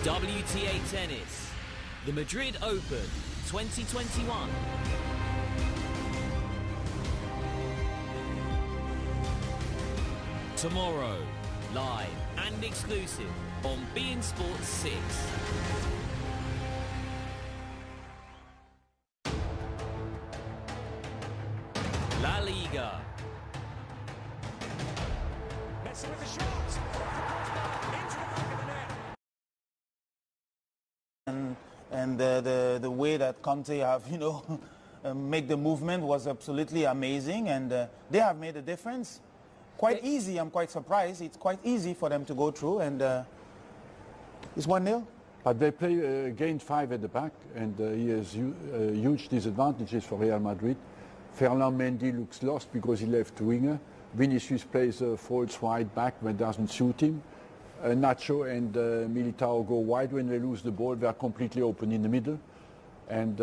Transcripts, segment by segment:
WTA Tennis, the Madrid Open 2021. Tomorrow, live and exclusive on beIN Sports 6. La Liga. Messi with the shot. Into the back of the net. And the way that Conte have, make the movement was absolutely amazing, and they have made a difference. Quite easy. I'm quite surprised. It's quite easy for them to go through, and it's 1-0. But they play gained 5 at the back, and he has huge disadvantages for Real Madrid. Ferland Mendy looks lost because he left winger. Vinicius plays a false wide back when it doesn't suit him. Nacho and Militao go wide when they lose the ball. They are completely open in the middle. And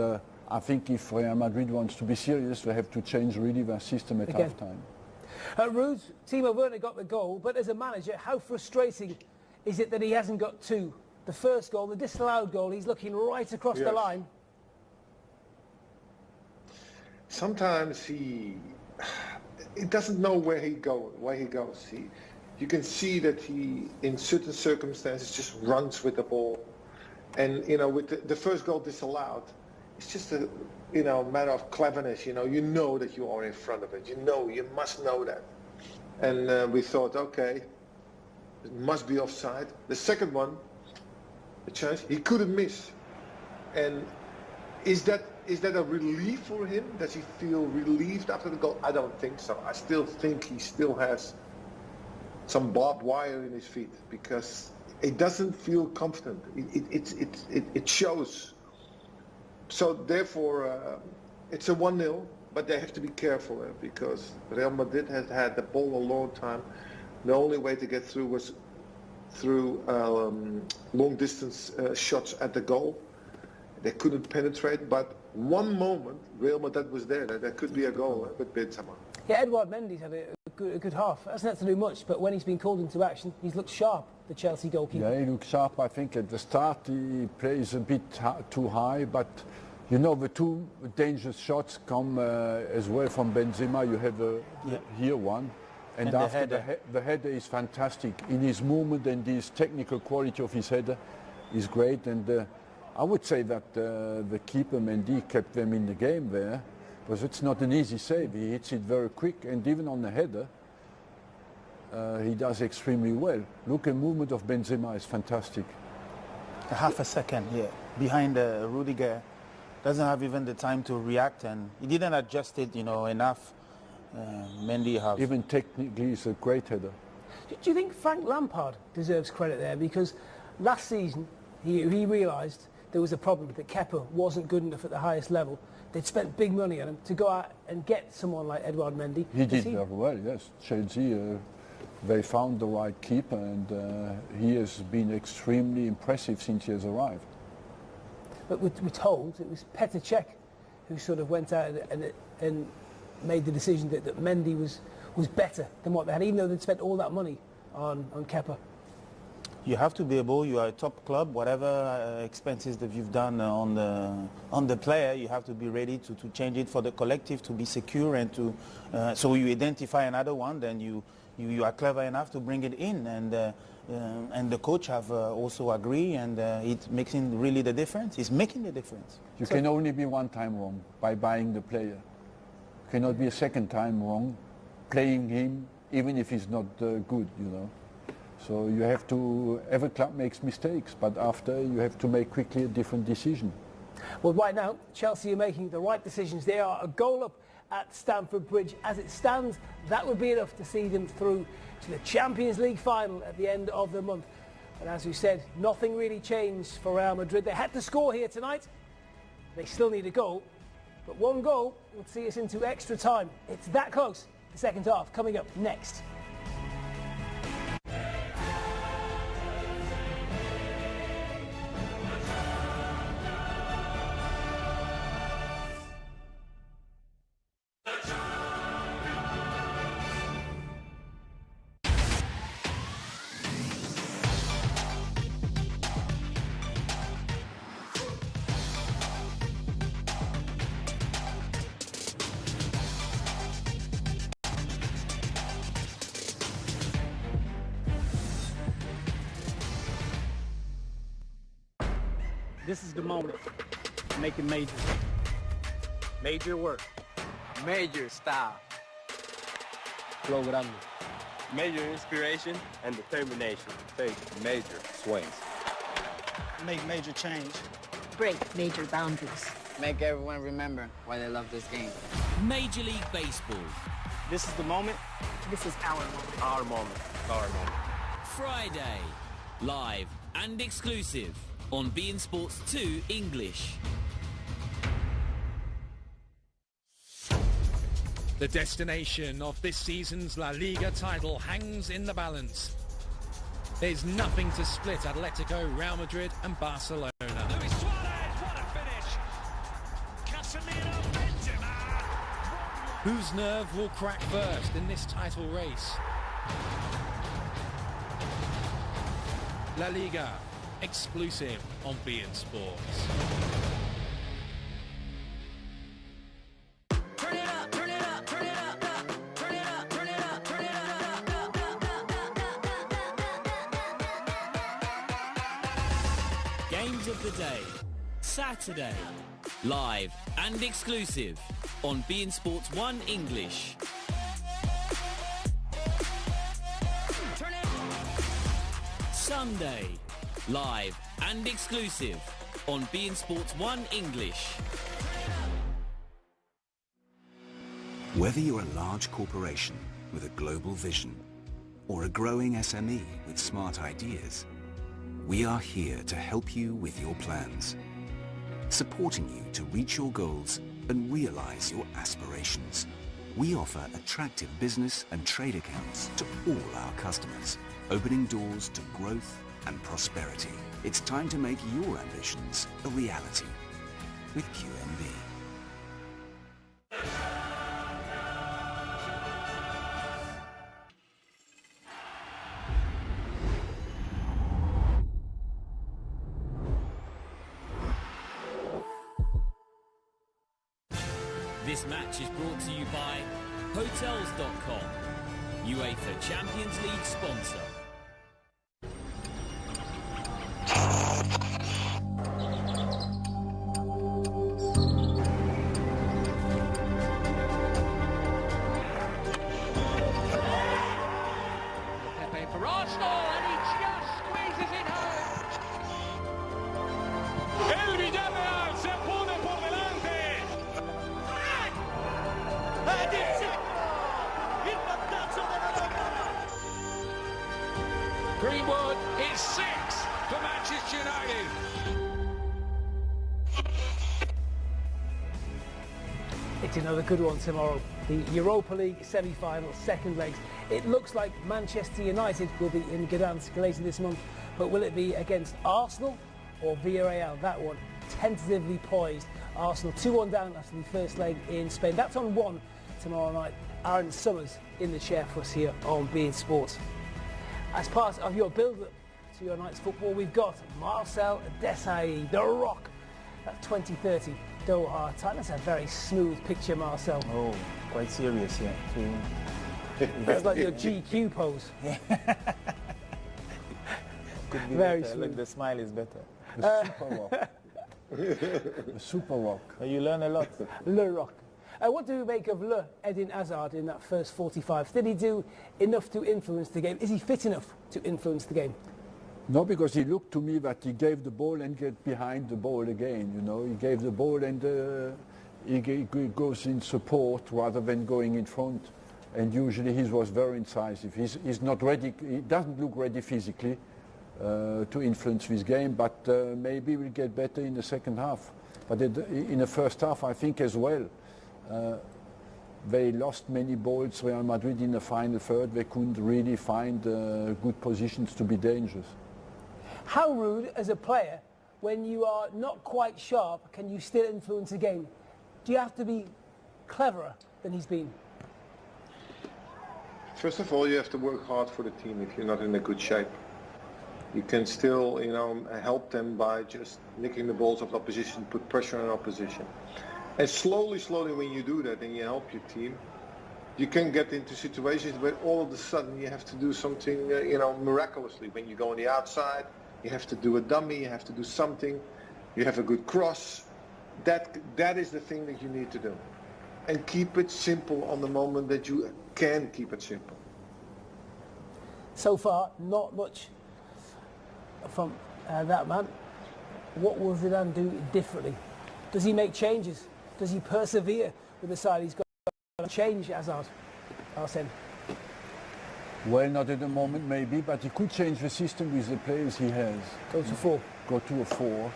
I think if Real Madrid wants to be serious, they have to change really their system at half-time. Ruud, Timo Werner got the goal, but as a manager, how frustrating is it that he hasn't got 2? The first goal, the disallowed goal, he's looking right across the line. Sometimes he doesn't know where he goes. You can see that he, in certain circumstances, just runs with the ball. And, with the first goal disallowed, it's just a, matter of cleverness. You know that you are in front of it. You must know that. And we thought, okay, it must be offside. The second one, the chance, he couldn't miss. And is that a relief for him? Does he feel relieved after the goal? I don't think so. I still think he still has some barbed wire in his feet because it doesn't feel confident. It shows. So therefore, it's a 1-0, but they have to be careful because Real Madrid has had the ball a long time. The only way to get through was through long distance shots at the goal. They couldn't penetrate, but one moment Real Madrid was there. There could be a goal with Benzema. Yeah, Edouard Mendy's had a good half. Hasn't had to do much, but when he's been called into action, he's looked sharp, the Chelsea goalkeeper. Yeah, he looks sharp. I think at the start he plays a bit too high, but the 2 dangerous shots come as well from Benzema. You have here one. And after the header is fantastic. In his movement and his technical quality of his header is great. And I would say that the keeper, Mendy, kept them in the game there. Because it's not an easy save. He hits it very quick, and even on the header, he does extremely well. Look, the movement of Benzema is fantastic. Half a second, behind Rudiger. Doesn't have even the time to react, and he didn't adjust it, enough. Mendy has. Even technically, it's a great header. Do you think Frank Lampard deserves credit there? Because last season, he realised there was a problem, that Kepa wasn't good enough at the highest level. They'd spent big money on him to go out and get someone like Edouard Mendy. He did very well, yes. Chelsea, they found the right keeper, and he has been extremely impressive since he has arrived. But we're told it was Petr Cech who sort of went out and made the decision that Mendy was better than what they had, even though they'd spent all that money on Kepa. You have to be able, you are a top club, whatever expenses that you've done on the player, you have to be ready to change it for the collective, to be secure, and to so you identify another one, then you are clever enough to bring it in, and the coach have also agree, and it makes really the difference. It's making the difference. You can only be one time wrong by buying the player. You cannot be a second time wrong playing him, even if he's not good, So you have to, every club makes mistakes, but after you have to make quickly a different decision. Well, right now, Chelsea are making the right decisions. They are a goal up at Stamford Bridge. As it stands, that would be enough to see them through to the Champions League final at the end of the month. And as we said, nothing really changed for Real Madrid. They had to score here tonight. They still need a goal, but one goal would see us into extra time. It's that close. The second half coming up next. This is the moment. Make it major. Major work. Major style. Flow grande. Major inspiration and determination. Take major swings. Make major change. Break major boundaries. Make everyone remember why they love this game. Major League Baseball. This is the moment. This is our moment. Our moment. Our moment. Friday. Live and exclusive on beIN Sports 2 English. The destination of this season's La Liga title hangs in the balance. There's nothing to split Atletico, Real Madrid and Barcelona. Luis Suarez, what a finish! Casemiro, Benzema! Whose nerve will crack first in this title race? La Liga, exclusive on beIN Sports. Games of the day. Saturday. Live and exclusive on beIN Sports 1 English. Sunday. Live and exclusive on beIN Sports 1 English. Whether you're a large corporation with a global vision or a growing SME with smart ideas, we are here to help you with your plans, supporting you to reach your goals and realize your aspirations. We offer attractive business and trade accounts to all our customers, opening doors to growth and prosperity. It's time to make your ambitions a reality with QNB. This match is brought to you by Hotels.com, UEFA Champions League sponsor. Pepe for Arsenal, and he just squeezes it home. El Villarreal se pone por delante. Ed il secolo, il vantaggio della Roma. Greenwood is 6 for Manchester United. It's another good one tomorrow. The Europa League semi-final, second legs. It looks like Manchester United will be in Gdansk later this month, but will it be against Arsenal or Villarreal? That one tentatively poised. Arsenal 2-1 down after the first leg in Spain. That's on 1 tomorrow night. Aaron Summers in the chair for us here on beIN Sports. As part of your build-up to your night's football, we've got Marcel Desailly, The Rock, at 2030 Doha time. That's a very smooth picture, Marcel. Oh, quite serious, yeah. That's like your GQ pose. Could be Very better. smooth. Look, the smile is better. The Super Rock. The Super Rock. You learn a lot. Le Rock. What do we make of Le Eden Hazard in that first 45? Did he do enough to influence the game? Is he fit enough to influence the game? No, because he looked to me that he gave the ball and get behind the ball again, you know. He gave the ball and he goes in support rather than going in front. And usually he was very incisive. He's not ready, he doesn't look ready physically to influence this game, but maybe we'll get better in the second half. But in the first half, I think as well, they lost many balls, Real Madrid, in the final third. They couldn't really find good positions to be dangerous. How rude, as a player, when you are not quite sharp, can you still influence a game? Do you have to be cleverer than he's been? First of all, you have to work hard for the team if you're not in a good shape. You can still, help them by just nicking the balls of the opposition, put pressure on opposition. And slowly, when you do that and you help your team, you can get into situations where all of a sudden you have to do something, miraculously. When you go on the outside, you have to do a dummy, you have to do something. you have a good cross. That is the thing that you need to do. And keep it simple on the moment that you can keep it simple. So far, not much from that man. What will Zidane do differently? Does he make changes? Does he persevere with the side he's got to change, Hazard? Arsene. Well, not at the moment maybe, but he could change the system with the players he has. Go to 4. Go to a 4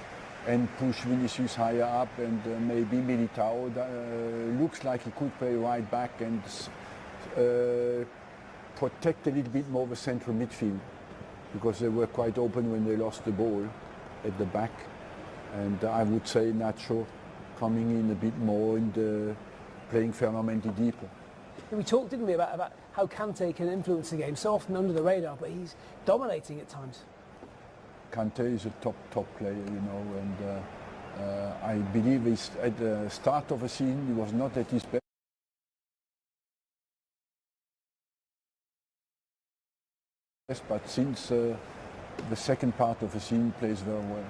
and push Vinicius higher up, and maybe Militao looks like he could play right back and protect a little bit more the central midfield, because they were quite open when they lost the ball at the back. And I would say Nacho coming in a bit more and playing Fernand Mendy deeper. We talked, didn't we, about how Kante can influence the game, so often under the radar, but he's dominating at times. Kante is a top player, you know, and I believe he's, at the start of the season he was not at his best. But since the second part of the season, he plays very well.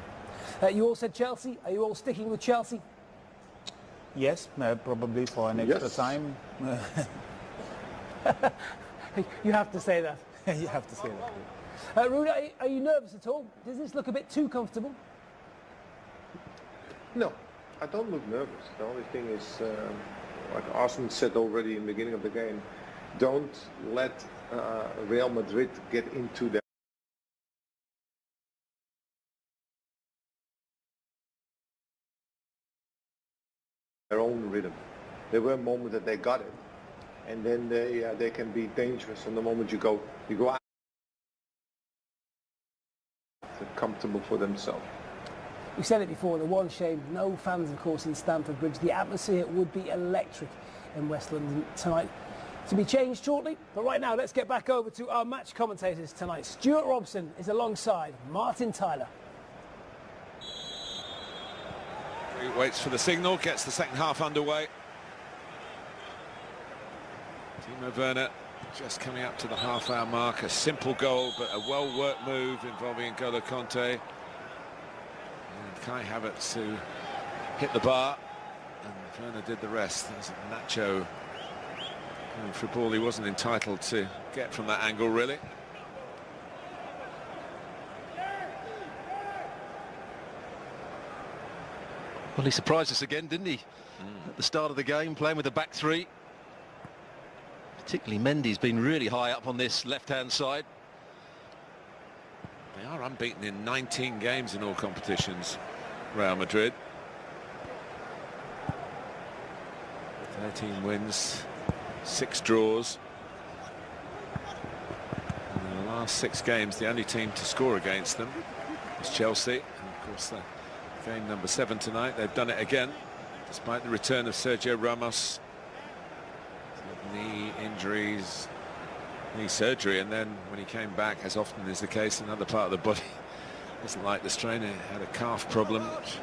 You all said Chelsea. Are you all sticking with Chelsea? Yes, probably for an extra time. You have to say that. You have to say that. Rune, are you nervous at all? Does this look a bit too comfortable? No, I don't look nervous. The only thing is, like Arsene said already in the beginning of the game, don't let Real Madrid get into their own rhythm. There were moments that they got it, and then they can be dangerous. And the moment you go out, they're comfortable for themselves. We said it before, the one shame, no fans of course in Stamford Bridge. The atmosphere would be electric in West London tonight. To be changed shortly, but right now let's get back over to our match commentators tonight. Stuart Robson is alongside Martin Tyler. He waits for the signal, gets the second half underway. Timo Werner just coming up to the half-hour mark. A simple goal, but a well-worked move involving N'Golo Kanté. And Kai Havertz who hit the bar, and Werner did the rest. There's Nacho going for a ball he wasn't entitled to get from that angle, really. Well, he surprised us again, didn't he? At the start of the game, playing with the back three. Particularly Mendy's been really high up on this left-hand side. They are unbeaten in 19 games in all competitions, Real Madrid. 13 wins, 6 draws. And in the last 6 games, the only team to score against them is Chelsea. And of course, game number 7 tonight, they've done it again, despite the return of Sergio Ramos. Knee injuries, knee surgery, and then when he came back, as often is the case, another part of the body doesn't like the strain. He had a calf problem, which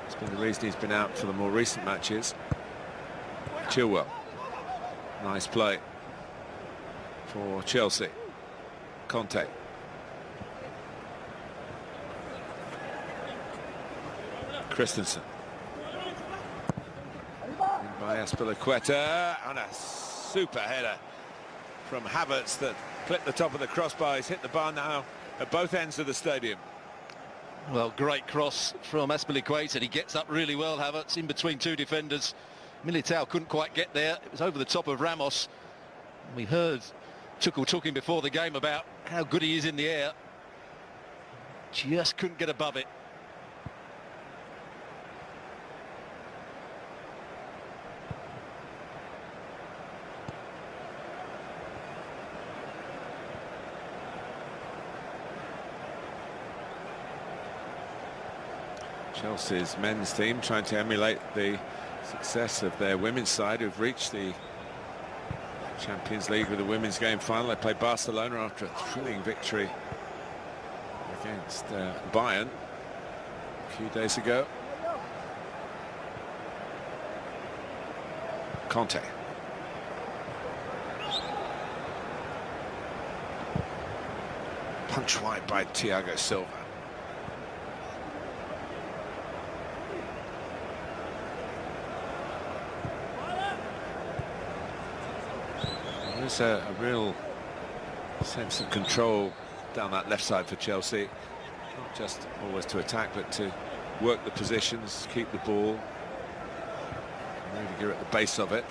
has been the reason he's been out for the more recent matches. Chilwell, nice play for Chelsea. Conte. Christensen. By Azpilicueta, and a super header from Havertz that clipped the top of the crossbar. He's hit the bar now at both ends of the stadium. Well, great cross from Azpilicueta. He gets up really well, Havertz, in between 2 defenders. Militao couldn't quite get there. It was over the top of Ramos. We heard Tuchel talking before the game about how good he is in the air. Just couldn't get above it. Chelsea's men's team trying to emulate the success of their women's side, who've reached the Champions League with the women's game final. They played Barcelona after a thrilling victory against Bayern a few days ago. Conte. Punch wide by Thiago Silva. There's a real sense of control down that left side for Chelsea. Not just always to attack, but to work the positions, keep the ball. Rudiger at the base of it.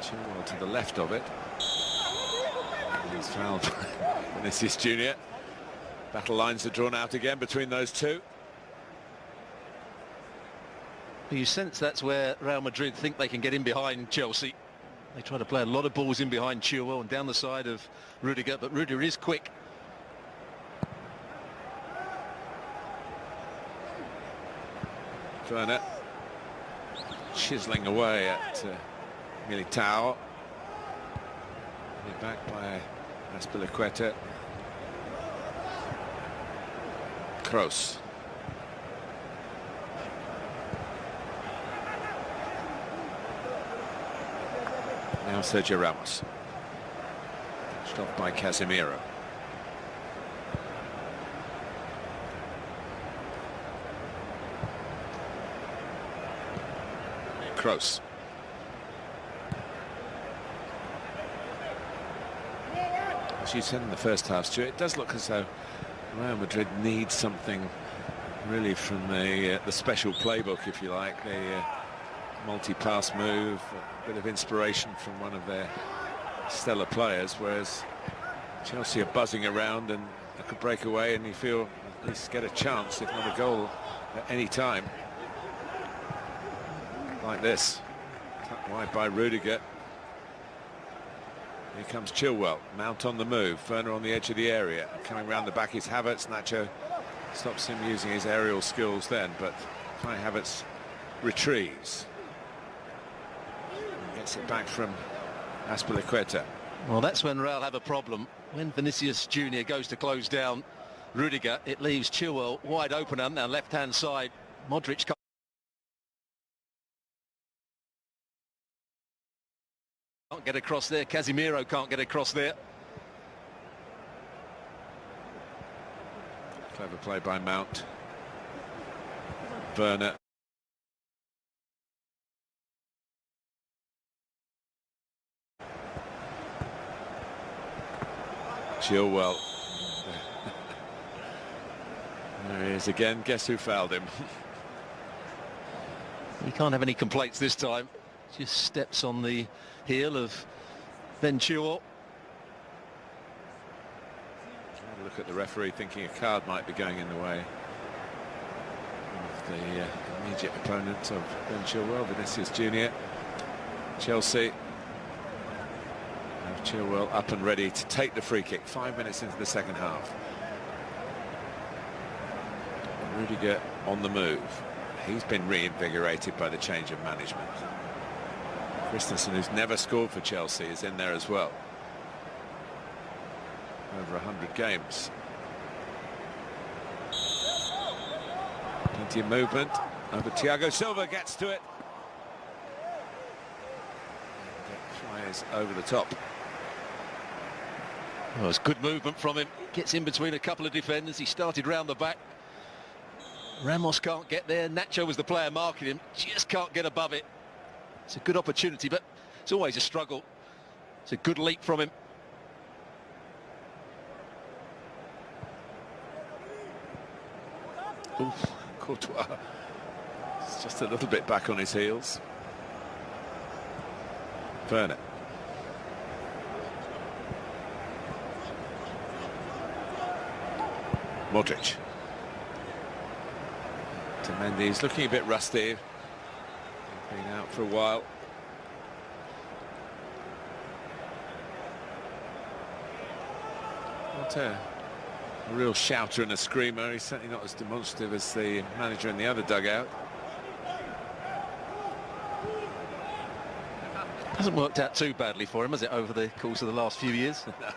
Chilwell to the left of it. He's fouled by Vinicius Junior. Battle lines are drawn out again between those two. You sense that's where Real Madrid think they can get in behind Chelsea. They try to play a lot of balls in behind Chilwell and down the side of Rudiger, but Rudiger is quick. Turnip chiseling away at Militao. Back by Azpilicueta. Kroos. Now Sergio Ramos. Stopped by Casemiro. Kroos. As you said in the first half, Stuart, it does look as though Real Madrid needs something really from the special playbook, if you like, the multi-pass move, a bit of inspiration from one of their stellar players, whereas Chelsea are buzzing around and they could break away and you feel at least get a chance, if not a goal, at any time. Like this, tucked wide by Rudiger. Here comes Chilwell, Mount on the move, Werner on the edge of the area, coming round the back is Havertz. Nacho stops him using his aerial skills then, but Kai Havertz retrieves. Gets it back from Azpilicueta. Well, that's when Real have a problem. When Vinicius Junior goes to close down Rudiger, it leaves Chilwell wide open on their left-hand side. Modric can't get across there. Casemiro can't get across there. Clever play by Mount. Werner. Chilwell. There he is again. Guess who fouled him? He can't have any complaints this time. Just steps on the heel of Ben Chilwell. Look at the referee, thinking a card might be going in the way of the immediate opponent of Ben Chilwell, Vinicius Junior. Chelsea have Chilwell up and ready to take the free kick 5 minutes into the second half. And Rudiger on the move. He's been reinvigorated by the change of management. Christensen, who's never scored for Chelsea, is in there as well. Over 100 games. Plenty of movement. Over Thiago Silva gets to it. And flies over the top. Well, it's good movement from him. Gets in between a couple of defenders. He started round the back. Ramos can't get there. Nacho was the player marking him. Just can't get above it. It's a good opportunity, but it's always a struggle. It's a good leap from him. Oof, Courtois. It's just a little bit back on his heels. Turnip. Modric. To Mendy's looking a bit rusty. Been out for a while. Not a real shouter and a screamer. He's certainly not as demonstrative as the manager in the other dugout. Hasn't worked out too badly for him, has it, over the course of the last few years? No.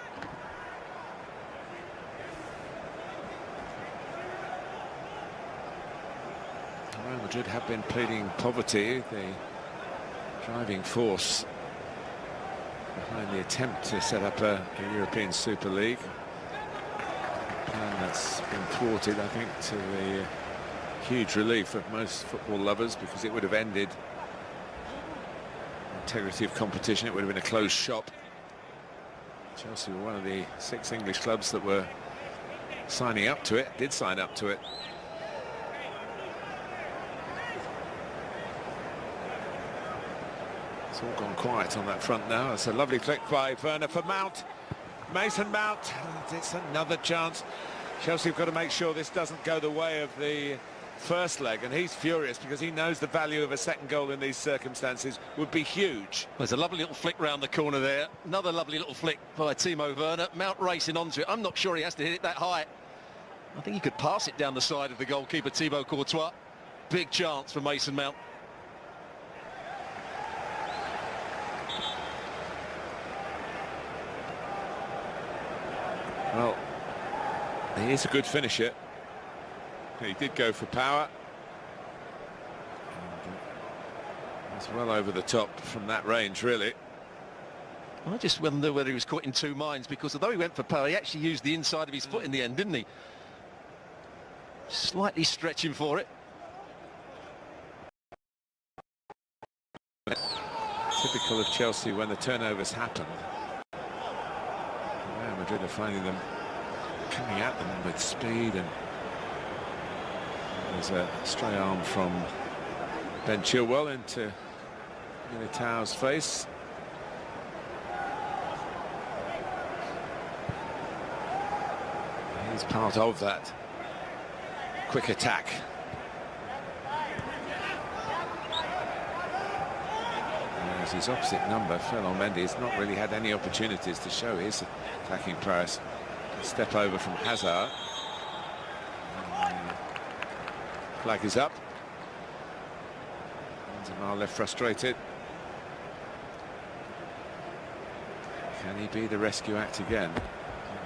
Real Madrid have been pleading poverty, the driving force behind the attempt to set up a European Super League. And that's been thwarted, I think, to the huge relief of most football lovers, because it would have ended integrity of competition. It would have been a closed shop. Chelsea were one of the 6 English clubs that were signing up to it, did sign up to it. It's all gone quiet on that front now. It's a lovely flick by Werner for Mount. Mason Mount, it's another chance. Chelsea have got to make sure this doesn't go the way of the first leg, and he's furious because he knows the value of a second goal in these circumstances would be huge. There's a lovely little flick round the corner there. Another lovely little flick by Timo Werner. Mount racing onto it. I'm not sure he has to hit it that high. I think he could pass it down the side of the goalkeeper, Thibaut Courtois. Big chance for Mason Mount. Well, he is a good finisher. He did go for power. And, it's well over the top from that range, really. I just wonder whether he was caught in two minds, because although he went for power, he actually used the inside of his foot in the end, didn't he? Slightly stretching for it. Typical of Chelsea when the turnovers happen. Real Madrid are finding them coming at them with speed, and there's a stray arm from Ben Chilwell into Militao's face. He's part of that quick attack. Whereas his opposite number, Ferland Mendy, has not really had any opportunities to show his attacking prowess. Step over from Hazard. Flag is up. Benzema left frustrated. Can he be the rescue act again?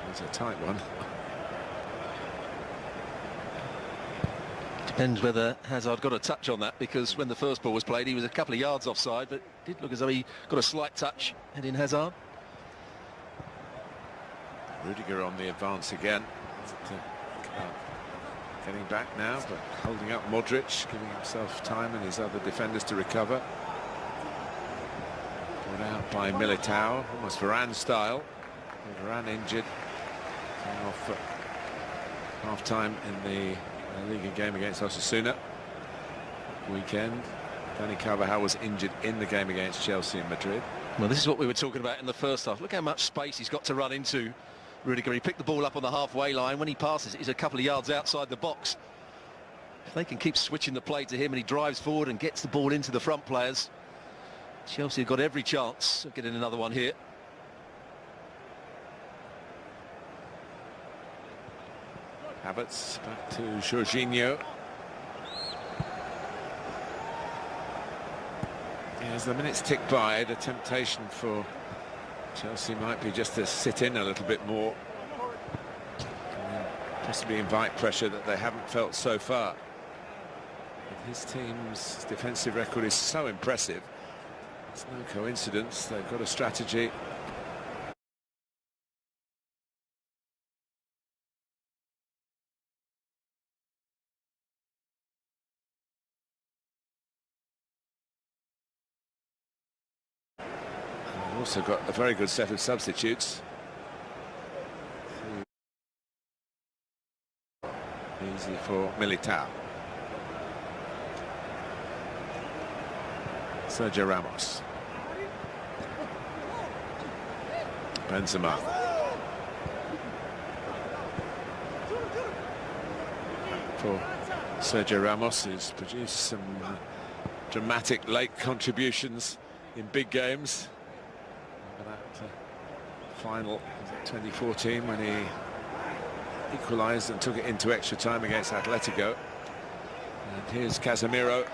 It's a tight one. Depends whether Hazard got a touch on that, because when the first ball was played he was a couple of yards offside, but it did look as though he got a slight touch, Eden Hazard. Rudiger on the advance again. Getting back now, but holding up Modric, giving himself time and his other defenders to recover. Brought out by Militao, almost Varane style. Varane injured. Coming off at half-time in the La Liga game against Osasuna weekend. Dani Carvajal was injured in the game against Chelsea and Madrid. Well, this is what we were talking about in the first half. Look how much space he's got to run into. Rudiger, he picked the ball up on the halfway line. When he passes, he's a couple of yards outside the box. If they can keep switching the play to him and he drives forward and gets the ball into the front players, Chelsea have got every chance of getting another one here. Havertz back to Jorginho. As the minutes tick by, the temptation for Chelsea might be just to sit in a little bit more and possibly invite pressure that they haven't felt so far. But his team's defensive record is so impressive. It's no coincidence. They've got a strategy. Also got a very good set of substitutes. Easy for Militao. Sergio Ramos. Benzema. For Sergio Ramos, who's produced some dramatic late contributions in big games. That final 2014 when he equalised and took it into extra time against Atletico. And here's Casemiro.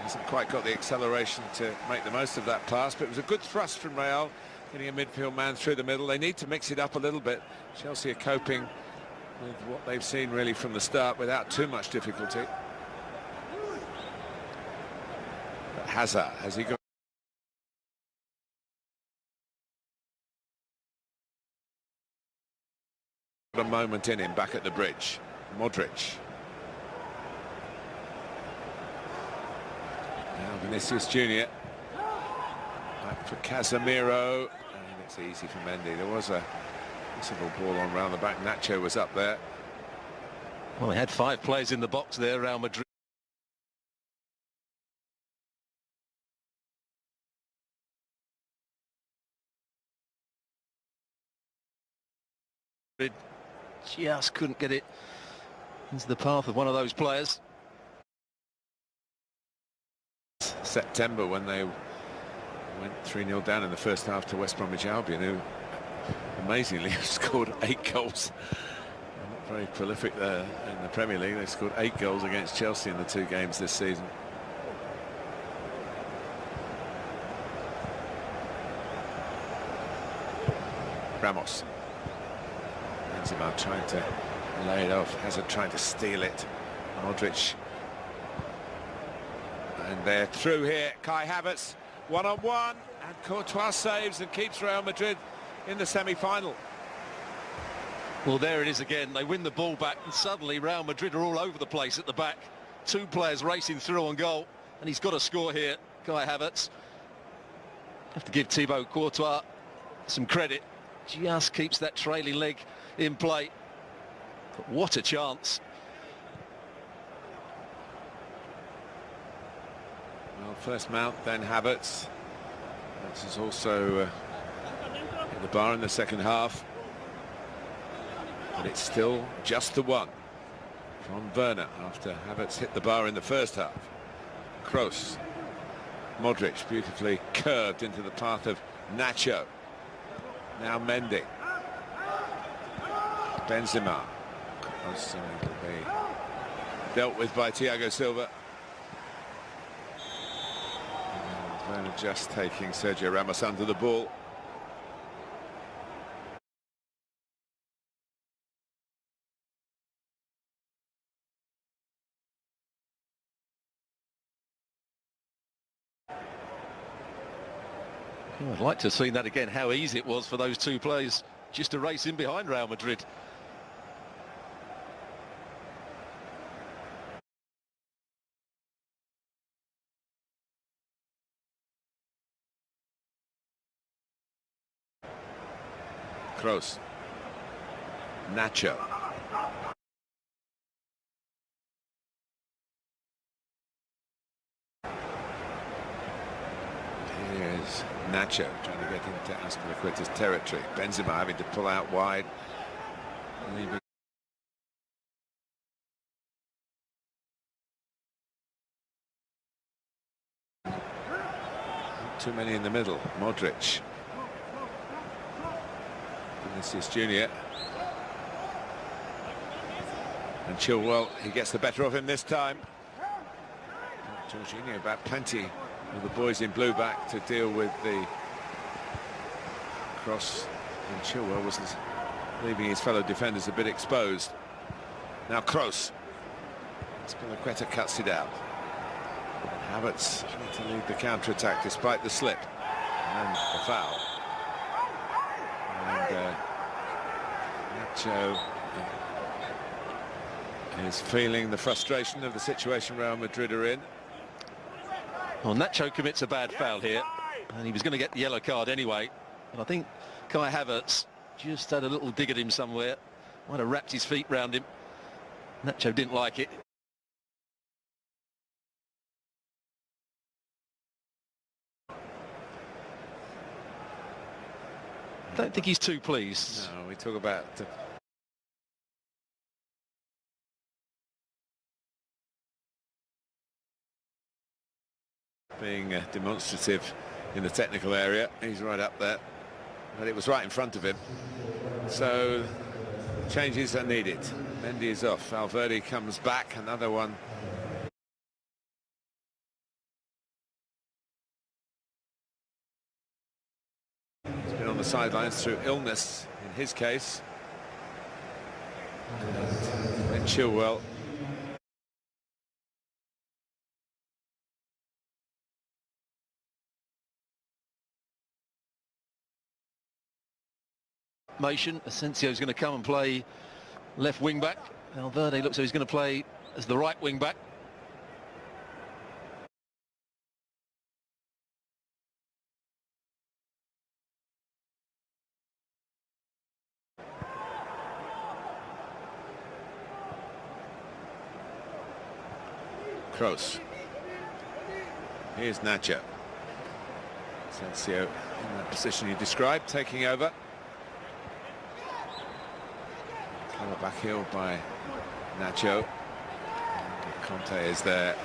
Hasn't quite got the acceleration to make the most of that pass, but it was a good thrust from Real, getting a midfield man through the middle. They need to mix it up a little bit. Chelsea are coping with what they've seen really from the start without too much difficulty. But Hazard, has he got a moment in him back at the bridge? Modric. Now Vinicius Junior. Back for Casemiro. And It's easy for Mendy. There was a possible ball on round the back. Nacho was up there. Well, they had 5 players in the box there, Real Madrid. Just couldn't get it into the path of one of those players. September, when they went 3-0 down in the first half to West Bromwich Albion, who amazingly scored 8 goals. Not very prolific there in the Premier League. They scored 8 goals against Chelsea in the 2 games this season. Ramos. Benzema trying to lay it off. Hazard trying to steal it. Modric. And they're through here. Kai Havertz, one-on-one, and Courtois saves and keeps Real Madrid in the semi-final. Well, there it is again. They win the ball back, and suddenly Real Madrid are all over the place at the back. 2 players racing through on goal, and he's got to score here, Kai Havertz. Have to give Thibaut Courtois some credit. Just keeps that trailing leg in play. But what a chance. Well, first Mount, then Havertz. This is also at the bar in the second half. But it's still just the one from Werner after Havertz hit the bar in the first half. Kroos. Modric beautifully curved into the path of Nacho. Now Mendy. Benzema. Kroos will be dealt with by Thiago Silva. And Werner just taking Sergio Ramos under the ball. I'd like to have seen that again, how easy it was for those 2 players just to race in behind Real Madrid. Kroos. Nacho. Here's Nacho trying to get into Azpilicueta's territory. Benzema having to pull out wide. Leaving. Not too many in the middle. Modric. Vinicius Junior. And Chilwell, he gets the better of him this time. Jorginho back, plenty of the boys in blue back to deal with the cross, and Chilwell was leaving his fellow defenders a bit exposed. Now Kroos. Azpilicueta cuts it out. And Havertz trying to lead the counter-attack despite the slip and the foul. And Nacho is feeling the frustration of the situation Real Madrid are in. Well, Nacho commits a bad foul here, and he was going to get the yellow card anyway. And I think Kai Havertz just had a little dig at him somewhere. Might have wrapped his feet round him. Nacho didn't like it. I don't think he's too pleased. No, we talk about being demonstrative in the technical area. He's right up there, but it was right in front of him, so changes are needed. Mendy is off. Valverde comes back. Another one. He's been on the sidelines through illness in his case. And Chilwell. Asensio's going to come and play left wing back. Valverde looks like he's going to play as the right wing back. Kroos. Here's Nacho. Asensio in that position you described, taking over. Back heel by Nacho. Conte is there